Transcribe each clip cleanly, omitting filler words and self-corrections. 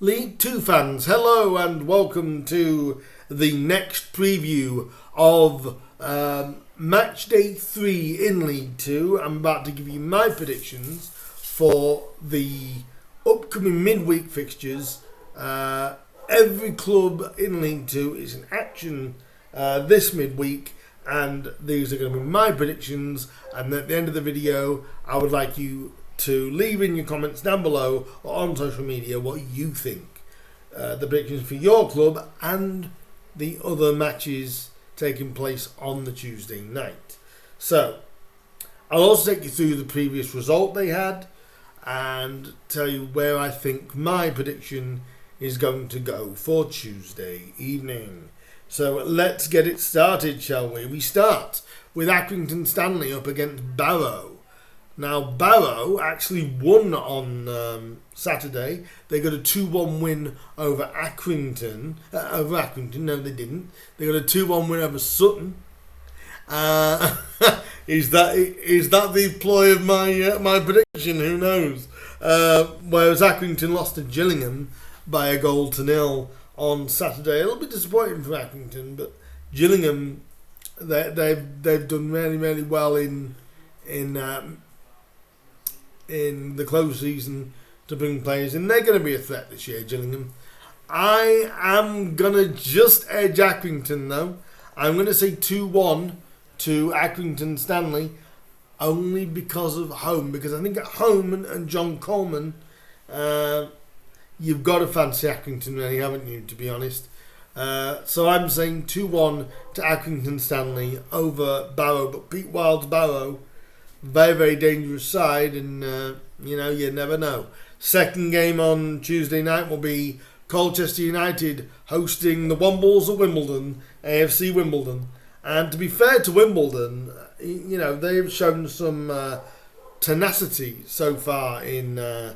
League 2 fans, hello and welcome to the next preview of match day 3 in League 2. I'm about to give you my predictions for the upcoming midweek fixtures. Every club in League 2 is in action this midweek, and these are going to be my predictions. And at the end of the video, I would like you to leave in your comments down below or on social media what you think the predictions for your club and the other matches taking place on the Tuesday night. So I'll also take you through the previous result they had and tell you where I think my prediction is going to go for Tuesday evening. So let's get it started, shall we? We start with Accrington Stanley up against Barrow. Now, Barrow actually won on Saturday. They got a 2-1 win over Accrington. No, they didn't. They got a 2-1 win over Sutton. Is that the ploy of my prediction? Who knows? Whereas Accrington lost to Gillingham by 1-0 on Saturday. A little bit disappointing for Accrington, but Gillingham they've done really, really well in the close season to bring players in. They're going to be a threat this year, Gillingham. I am going to just edge Accrington though. I'm going to say 2-1 to Accrington Stanley only because of home. Because I think at home and John Coleman, you've got to fancy Accrington really, haven't you, to be honest. So I'm saying 2-1 to Accrington Stanley over Barrow. But Pete Wild's Barrow, very, very dangerous side, and you never know. Second game on Tuesday night will be Colchester United hosting the Wombles of Wimbledon, AFC Wimbledon. And to be fair to Wimbledon, they've shown some tenacity so far in the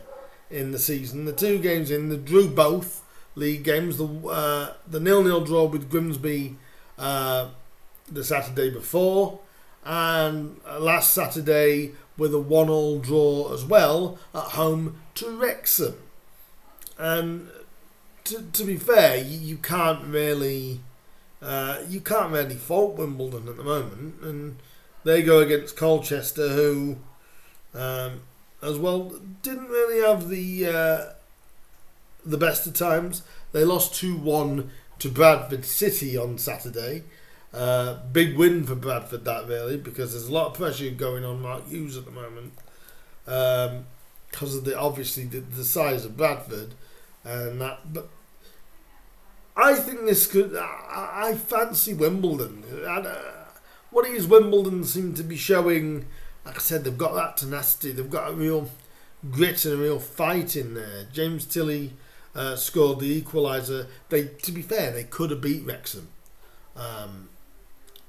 season. The two games they drew both league games. The 0-0 draw with Grimsby the Saturday before, and last Saturday with a 1-1 draw as well at home to Wrexham. And to be fair, you can't really fault Wimbledon at the moment, and they go against Colchester, who as well didn't really have the best of times. They lost 2-1 to Bradford City on Saturday. Big win for Bradford, that really, because there's a lot of pressure going on Mark Hughes at the moment because of the size of Bradford and that. But I think this could. I fancy Wimbledon. What is Wimbledon seem to be showing? Like I said, they've got that tenacity. They've got a real grit and a real fight in there. James Tilley scored the equaliser. To be fair, they could have beat Wrexham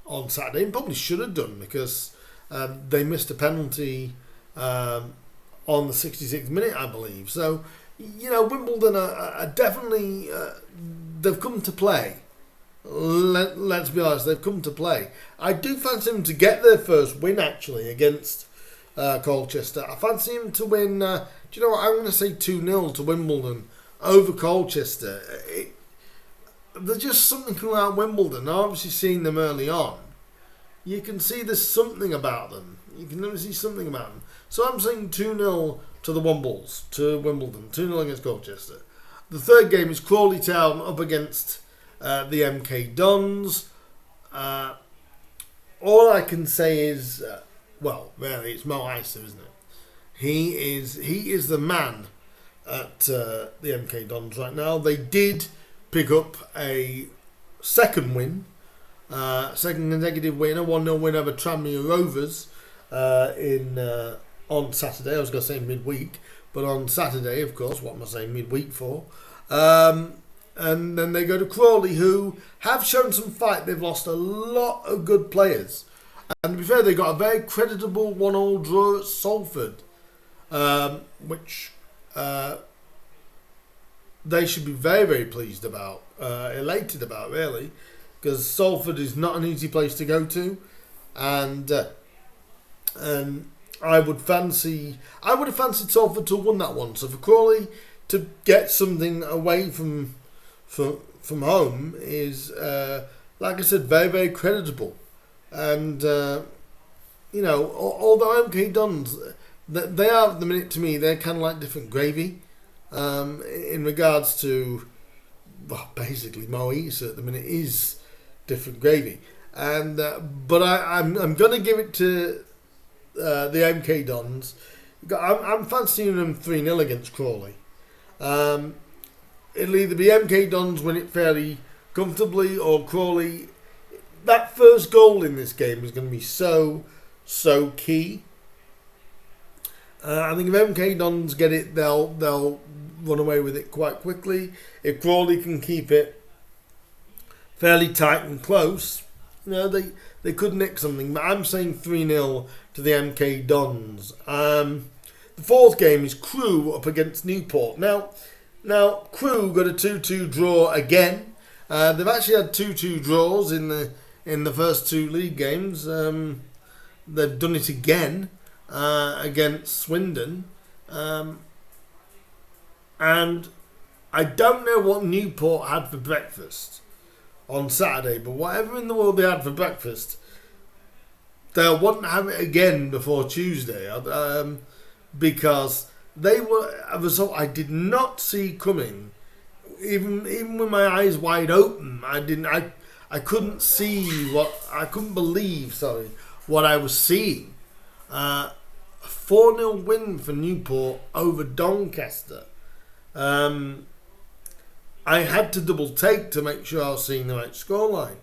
on Saturday, and probably should have done, because they missed a penalty on the 66th minute, I believe. So, Wimbledon are definitely they've come to play. Let's be honest, they've come to play. I do fancy them to get their first win actually against Colchester. I fancy them to win. Do you know what? I'm going to say 2-0 to Wimbledon over Colchester. There's just something about Wimbledon. I've obviously seen them early on. You can see there's something about them. You can never see something about them. So I'm saying 2-0 to the Wombles, to Wimbledon. 2-0 against Colchester. The third game is Crawley Town up against the MK Dons. All I can say is, really, it's Mo Isa, isn't it? He is the man at the MK Dons right now. They did pick up a second win, second consecutive win, a 1-0 win over Tranmere Rovers on Saturday. I was going to say midweek, but on Saturday, of course. What am I saying midweek for? And then they go to Crawley, who have shown some fight. They've lost a lot of good players. And to be fair, they got a very creditable 1-1 draw at Salford, which they should be very, very pleased about, elated about, really, because Salford is not an easy place to go to, and I would have fancied Salford to have won that one. So for Crawley to get something away from home is, like I said, very, very creditable. And, although MK Dons, they are, at the minute, to me, they're kind of like different gravy in regards to, well, basically, Mo East at the minute is different gravy. And but I'm going to give it to the MK Dons. I'm fancying them 3-0 against Crawley. It'll either be MK Dons win it fairly comfortably, or Crawley. That first goal in this game is going to be so key. I think if MK Dons get it, they'll run away with it quite quickly. If Crawley can keep it fairly tight and close, they could nick something. But I'm saying 3-0 to the MK Dons. The fourth game is Crewe up against Newport. Now Crewe got a 2-2 draw again. They've actually had 2-2 draws in the first two league games. They've done it again against Swindon. And I don't know what Newport had for breakfast on Saturday, but whatever in the world they had for breakfast, they'll want to have it again before Tuesday, because they were a result I did not see coming. Even with my eyes wide open, I couldn't believe what I was seeing. 4-0 win for Newport over Doncaster. I had to double take to make sure I was seeing the right scoreline.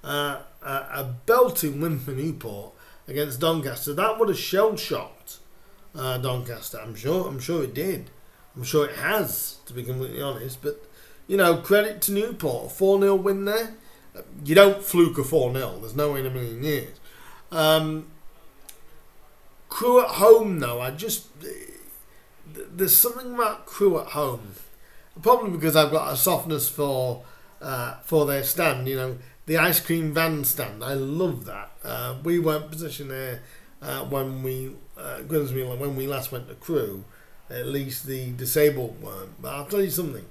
A belting win for Newport against Doncaster. That would have shell-shocked Doncaster. I'm sure it did. I'm sure it has, to be completely honest. But, credit to Newport. A 4-0 win there. You don't fluke a 4-0. There's no way in a million years. Crewe at home, though, there's something about Crewe at home. Probably because I've got a softness for their stand. The ice cream van stand. I love that. We weren't positioned there when Grimsby, when we last went to Crewe. At least the disabled weren't. But I'll tell you something.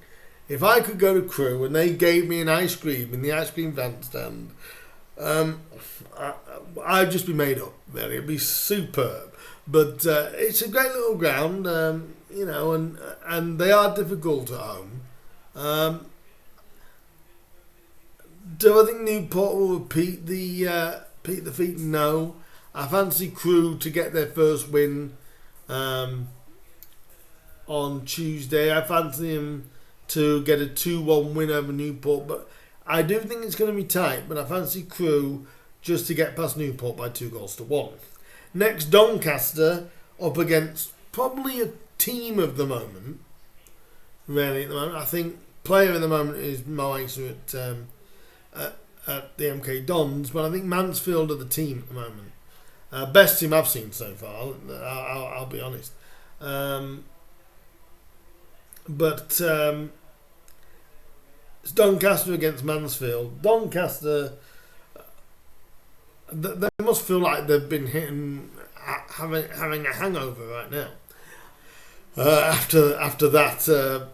If I could go to Crewe and they gave me an ice cream in the ice cream van stand, I'd just be made up. Really, it'd be superb. But it's a great little ground, and they are difficult at home. Do I think Newport will repeat the feat? No. I fancy Crewe to get their first win on Tuesday. I fancy them to get a 2-1 win over Newport, but I do think it's going to be tight. But I fancy Crewe just to get past Newport by 2-1. Next, Doncaster up against probably a team of the moment. Really, at the moment, I think player of the moment is Mo East at the MK Dons, but I think Mansfield are the team at the moment. Best team I've seen so far. I'll be honest. But it's Doncaster against Mansfield. Doncaster, they must feel like they've been having a hangover right now. After that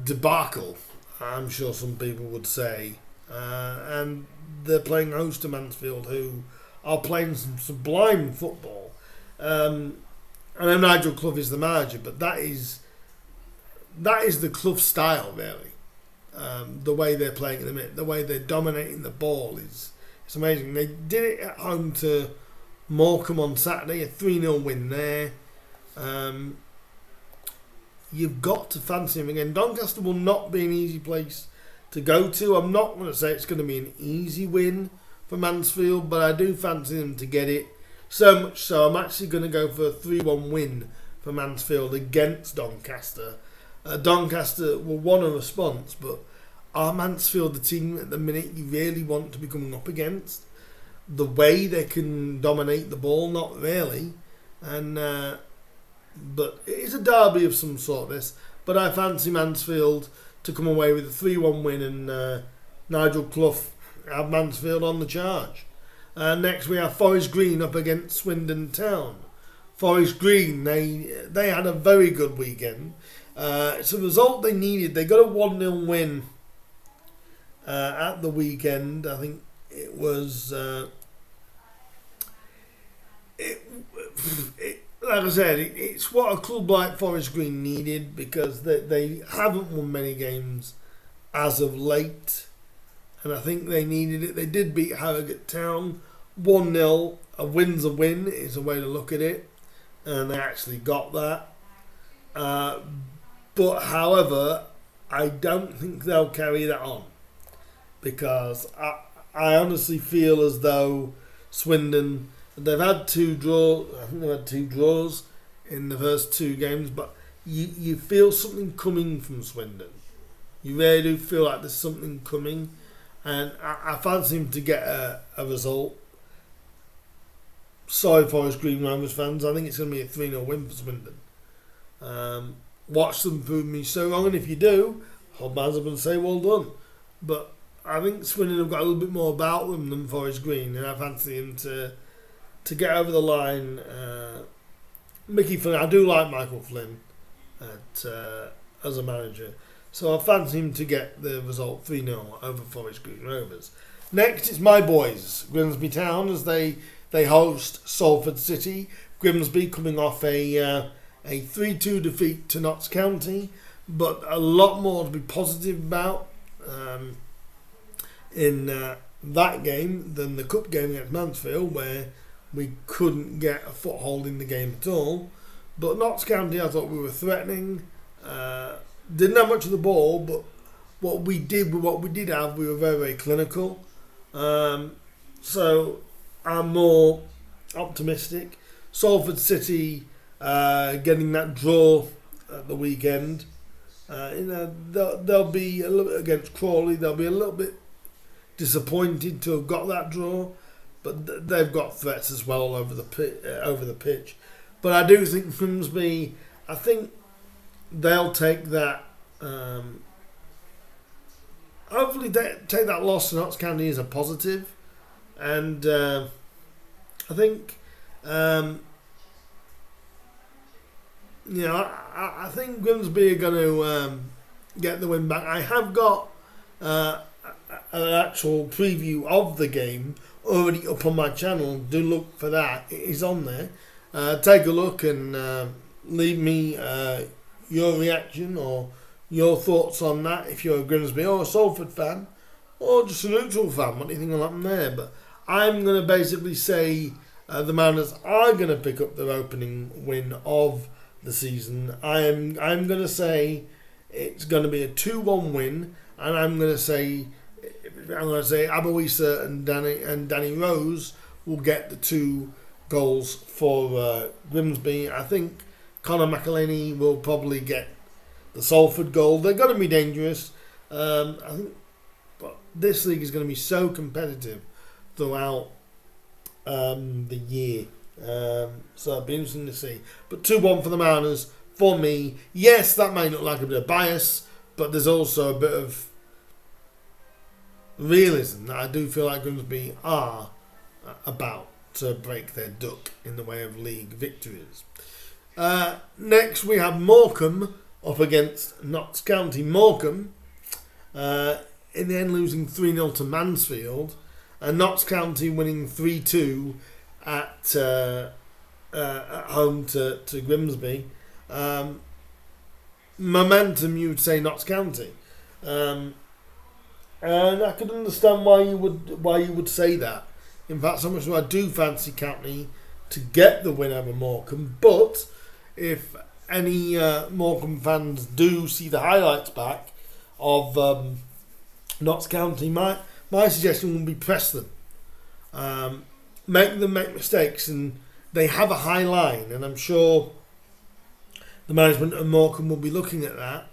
debacle, I'm sure some people would say. And they're playing host to Mansfield, who are playing some sublime football. I know Nigel Clough is the manager, but that is the Clough style, really. The way they're playing at the minute, the way they're dominating the ball it's amazing. They did it at home to Morecambe on Saturday, a 3-0 win there. You've got to fancy him again. Doncaster will not be an easy place to go to. I'm not going to say it's going to be an easy win for Mansfield, but I do fancy them to get it. So much so, I'm actually going to go for a 3-1 win for Mansfield against Doncaster. Doncaster will want a response, but are Mansfield the team at the minute you really want to be coming up against? The way they can dominate the ball, not really. But it is a derby of some sort, this. But I fancy Mansfield to come away with a 3-1 win and Nigel Clough have Mansfield on the charge. Next we have Forest Green up against Swindon Town. Forest Green, they had a very good weekend. It's a result they needed. They got a 1-0 win at the weekend. I think it was... like I said, it's what a club like Forest Green needed, because they haven't won many games as of late, and I think they needed it. They did beat Harrogate Town 1-0. A win's a win is a way to look at it, and they actually got that. But however, I don't think they'll carry that on, because I honestly feel as though Swindon... They've had 2 draws. I think they've had 2 draws in the first 2 games, but you feel something coming from Swindon. You really do feel like there's something coming, and I fancy him to get a result. Sorry, Forest Green Rovers fans. I think it's going to be a 3-0 win for Swindon. Watch them prove me so wrong, and if you do, hold my hands up and say well done. But I think Swindon have got a little bit more about them than Forest Green, and I fancy him to get over the line. Mickey Flynn, I do like Michael Flynn as a manager, so I fancy him to get the result 3-0 over Forest Green Rovers. Next, it's my boys, Grimsby Town, as they host Salford City. Grimsby coming off a 3-2 defeat to Notts County, but a lot more to be positive about in that game than the cup game against Mansfield, where we couldn't get a foothold in the game at all. But Notts County, I thought we were threatening. Didn't have much of the ball, but what we did have, we were very, very clinical. So I'm more optimistic. Salford City getting that draw at the weekend. They'll be a little bit against Crawley. They'll be a little bit disappointed to have got that draw. But they've got threats as well over the pitch. But I do think Grimsby, I think they'll take that. Hopefully, they take that loss to Notts County as a positive, and I think I think Grimsby are going to get the win back. I have got an actual preview of the game already up on my channel. Do look for that. It is on there. Take a look and leave me your reaction or your thoughts on that if you're a Grimsby or a Salford fan or just a neutral fan. What do you think will happen there? But I'm going to basically say the Mariners are going to pick up their opening win of the season. I'm going to say it's going to be a 2-1 win, and I'm going to say Aboisa and Danny Rose will get the 2 goals for Grimsby. I think Conor McElhaney will probably get the Salford goal. They're going to be dangerous. I think, but this league is going to be so competitive throughout the year. So it'll be interesting to see. But 2-1 for the Mariners for me. Yes, that may look like a bit of bias, but there's also a bit of realism that I do feel like Grimsby are about to break their duck in the way of league victories. Next we have Morecambe up against Notts County. Morecambe in the end losing 3-0 to Mansfield, and Notts County winning 3-2 at home to Grimsby. Momentum, you would say Notts County. And I could understand why you would say that. In fact, so much so I do fancy County to get the win over Morecambe. But if any Morecambe fans do see the highlights back of Notts County, my suggestion would be press them. Make them make mistakes, and they have a high line, and I'm sure the management of Morecambe will be looking at that.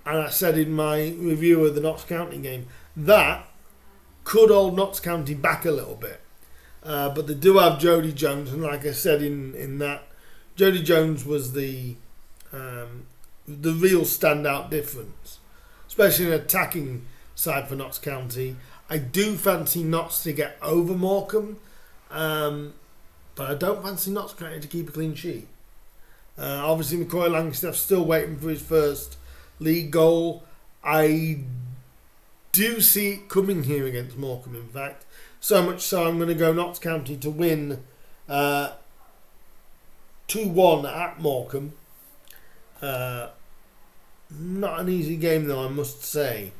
And I said in my review of the Notts County game, that could hold Notts County back a little bit. But they do have Jody Jones, and like I said in that, Jody Jones was the real standout difference, especially in attacking side for Notts County. I do fancy Notts to get over Morecambe, but I don't fancy Notts County to keep a clean sheet. Obviously, McCoy Langstaff's still waiting for his first league goal. I do see it coming here against Morecambe, in fact. So much so I'm going to go Notts County to win 2-1 at Morecambe. Not an easy game, though, I must say.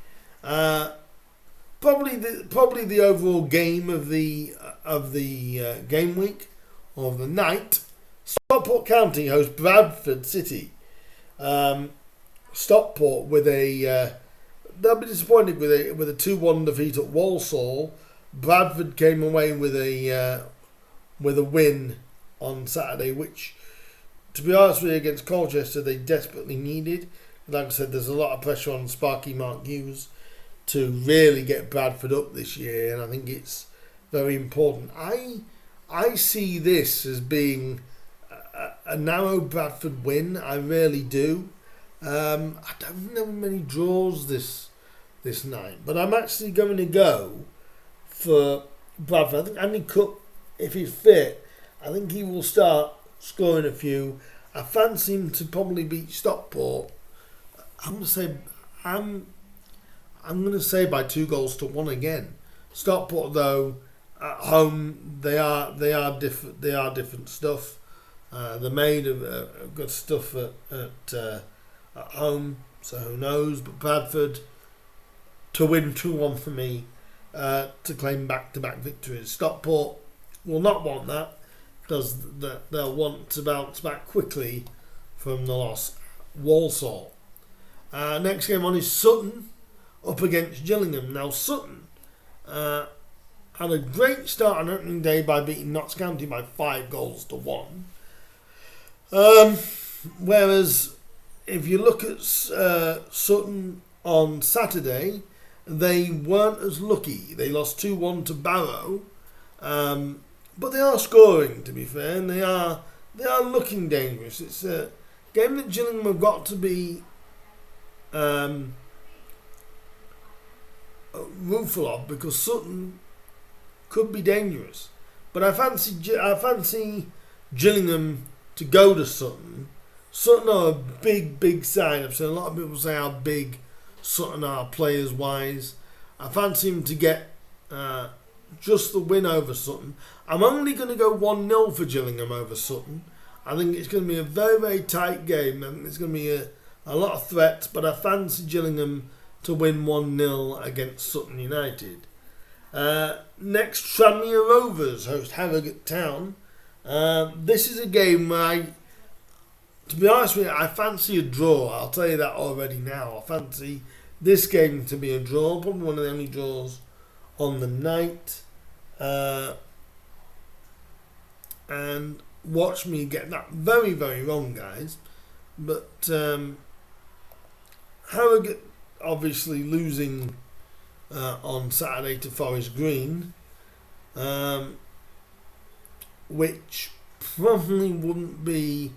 Probably the overall game of the game week or of the night. Stockport County host Bradford City. Stockport with they'll be disappointed with a 2-1 defeat at Walsall. Bradford came away with a win on Saturday, which, to be honest with you, against Colchester they desperately needed. Like I said, there's a lot of pressure on Sparky Mark Hughes to really get Bradford up this year, and I think it's very important. I see this as being a narrow Bradford win. I really do. I don't know many draws this night, but I'm actually going to go for Bradford. I think Andy Cook, if he's fit, I think he will start scoring a few. I fancy him to probably beat Stockport. I'm going to say by 2-1 again. Stockport, though, at home they are different. They are different stuff. They're made of good stuff at home, so who knows? But Bradford to win 2-1 for me, to claim back-to-back victories. Stockport will not want that because they'll want to bounce back quickly from the loss. Walsall. Next game on is Sutton up against Gillingham. Now Sutton had a great start on opening day by beating Notts County by 5-1. Whereas if you look at Sutton on Saturday, they weren't as lucky. They lost 2-1 to Barrow, but they are scoring, to be fair, and they are looking dangerous. It's a game that Gillingham have got to be rueful of, because Sutton could be dangerous. But I fancy Gillingham to go to Sutton. Sutton are a big side. I've seen a lot of people say how big Sutton are players wise. I fancy him to get just the win over Sutton. I'm only going to go 1-0 for Gillingham over Sutton. I think it's going to be a very tight game. I think there's going to be a lot of threats, but I fancy Gillingham to win 1-0 against Sutton United. Next, Tranmere Rovers host Harrogate Town. This is a game where to be honest with you, I fancy a draw. I'll tell you that already now. I fancy this game to be a draw. Probably one of the only draws on the night. And watch me get that very wrong, guys. But Harrogate obviously losing on Saturday to Forest Green, which probably wouldn't be,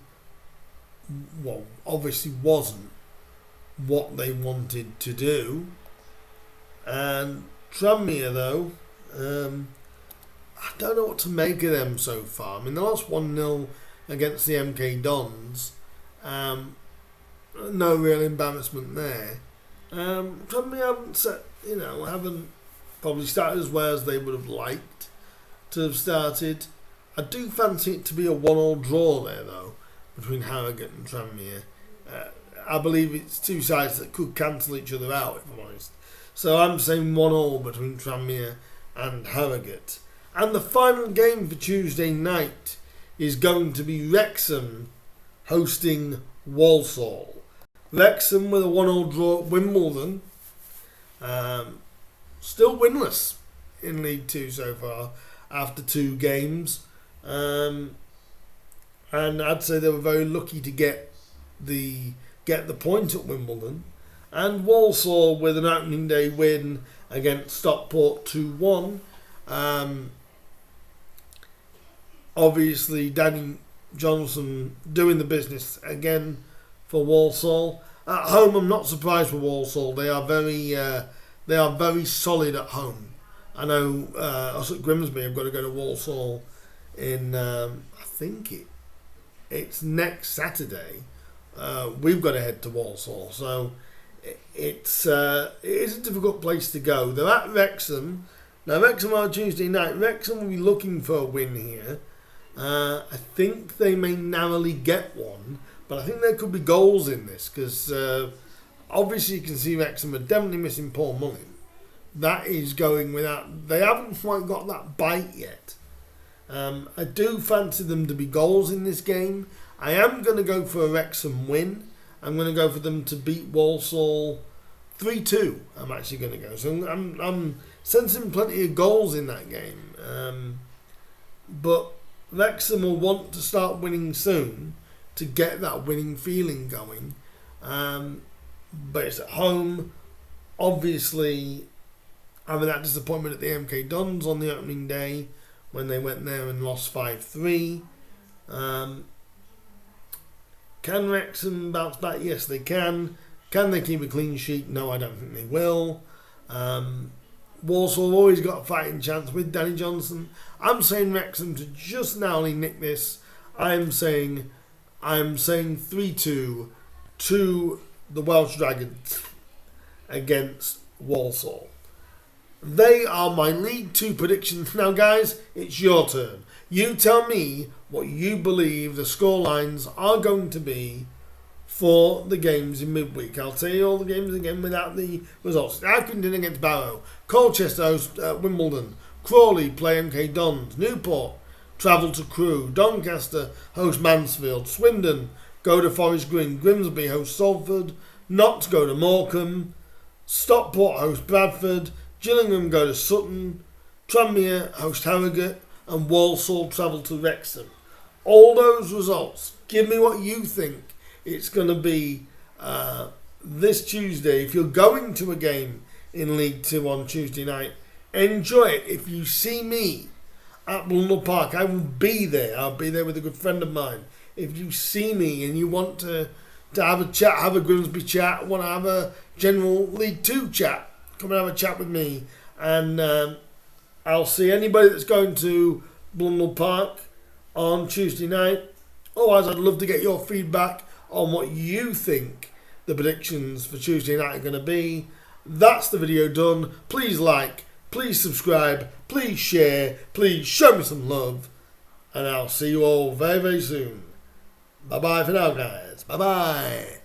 well, obviously wasn't what they wanted to do. And Tranmere, though, I don't know what to make of them so far. I mean, they lost 1-0 against the MK Dons. No real embarrassment there. Tranmere haven't probably started as well as they would have liked to have started. I do fancy it to be a 1-1 draw there, though, between Harrogate and Tranmere. I believe it's two sides that could cancel each other out, if I'm honest. So I'm saying 1-1 between Tranmere and Harrogate. And the final game for Tuesday night is going to be Wrexham hosting Walsall. Wrexham with a 1-1 draw at Wimbledon. Still winless in League 2 so far after 2 games. And I'd say they were very lucky to get the point at Wimbledon. And Walsall with an opening day win against Stockport 2-1. Obviously, Danny Johnson doing the business again for Walsall. At home, I'm not surprised with Walsall. They are very solid at home. I know us at Grimsby have got to go to Walsall in I think it's next Saturday. We've got to head to Walsall, so it is a difficult place to go. They're at Wrexham. Now, Wrexham on Tuesday night. Wrexham will be looking for a win here. I think they may narrowly get one, but I think there could be goals in this because obviously you can see Wrexham are definitely missing Paul Mullin. That is going without. They haven't quite got that bite yet. I do fancy them to be goals in this game. I am going to go for a Wrexham win. I'm going to go for them to beat Walsall 3-2. I'm actually going to go. So I'm sensing plenty of goals in that game. But Wrexham will want to start winning soon to get that winning feeling going. But it's at home. Obviously, having that disappointment at the MK Dons on the opening day when they went there and lost 5-3. Can Wrexham bounce back? Yes, they can. Can they keep a clean sheet? No, I don't think they will. Walsall have always got a fighting chance with Danny Johnson. I'm saying Wrexham to just narrowly nick this. I'm saying 3-2 to the Welsh Dragons against Walsall. They are my League 2 predictions. Now, guys, it's your turn. You tell me what you believe the scorelines are going to be for the games in midweek. I'll tell you all the games again without the results. Accrington against Barrow. Colchester host Wimbledon. Crawley play MK Dons. Newport travel to Crewe. Doncaster host Mansfield. Swindon go to Forest Green. Grimsby host Salford. Notts go to Morecambe. Stockport host Bradford. Gillingham go to Sutton. Tranmere host Harrogate. And Walsall travel to Wrexham. All those results, give me what you think it's going to be this Tuesday. If you're going to a game in League 2 on Tuesday night, enjoy it. If you see me at Blundell Park, I will be there. I'll be there with a good friend of mine. If you see me and you want to have a chat, have a Grimsby chat, want to have a general League 2 chat, come and have a chat with me. And I'll see anybody that's going to Blundell Park on Tuesday night. Otherwise, I'd love to get your feedback on what you think the predictions for Tuesday night are going to be. That's the video done. Please like, please subscribe, please share, please show me some love. And I'll see you all very, very soon. Bye-bye for now, guys. Bye-bye.